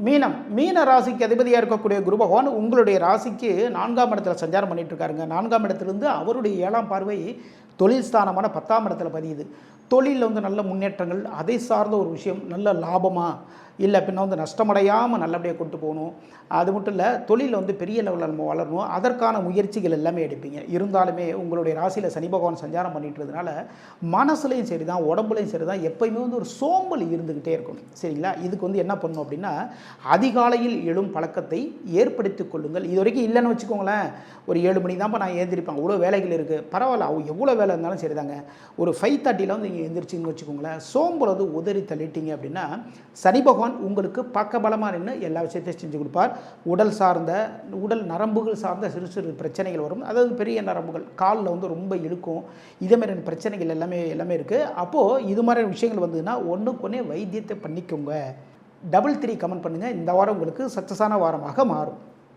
மீன ராசிக்கு அதிபதியாக இருக்கக்கூடிய குரு பகவான் உங்களுடைய ராசிக்கு 4ஆம் இடத்துல சஞ்சாரம் பண்ணிட்டு இருக்காருங்க. 4ஆம் இடத்துலேருந்து அவருடைய 7ஆம் பார்வை தொழில் ஸ்தானமான 10ஆம் இடத்துல பதியுது. தொழிலில் வந்து நல்ல முன்னேற்றங்கள், அதை சார்ந்த ஒரு விஷயம், நல்ல லாபமாக இல்லை பின்ன வந்து நஷ்டமடையாமல் நல்லபடியாக கொண்டு போகணும். அது மட்டும் இல்லை, தொழிலில் வந்து பெரிய லெவலில் நம்ம வளரணும், அதற்கான முயற்சிகள் எல்லாமே எடுப்பீங்க. இருந்தாலுமே உங்களுடைய ராசியில் சனி பகவான் சஞ்சாரம் பண்ணிட்டுறதுனால மனசுலையும் சரி தான், உடம்புலையும் சரி தான், எப்போயுமே வந்து ஒரு சோம்பல் இருந்துக்கிட்டே இருக்கணும். சரிங்களா? இதுக்கு வந்து என்ன பண்ணணும் அப்படின்னா, அதிகாலையில் எழும் பழக்கத்தை ஏற்படுத்தி கொள்ளுங்கள். இது வரைக்கும் இல்லைன்னு வச்சுக்கோங்களேன், ஒரு 7 மணி தான்ப்பா நான் எழுந்திரிப்பேன், அவ்வளோ வேலைகள் இருக்குது, பரவாயில்ல, எவ்வளோ வேலை இருந்தாலும் சரி தாங்க, ஒரு 5:30 வந்து நீங்கள் எழுந்திரிச்சிங்கன்னு வச்சுக்கோங்களேன், சோம்பல் வந்து உதறி தள்ளிட்டீங்க அப்படின்னா சனி பகவான் உங்களுக்கு பக்கபலமாக நின்று எல்லா விஷயத்தையும் செஞ்சு கொடுப்பார். உடல் நரம்புகள் சார்ந்த சிறு சிறு பிரச்சனைகள் வரும். அதாவது பெரிய நரம்புகள் காலில் வந்து ரொம்ப இழுக்கும், இதே மாதிரியான பிரச்சனைகள் எல்லாமே இருக்குது. அப்போது இது மாதிரி விஷயங்கள் வந்ததுன்னா ஒன்றுக்கொன்னே வைத்தியத்தை பண்ணிக்கோங்க. 33 கமெண்ட் பண்ணுங்கள். இந்த வாரம் உங்களுக்கு சக்ஸஸான வாரமாக மாறும்.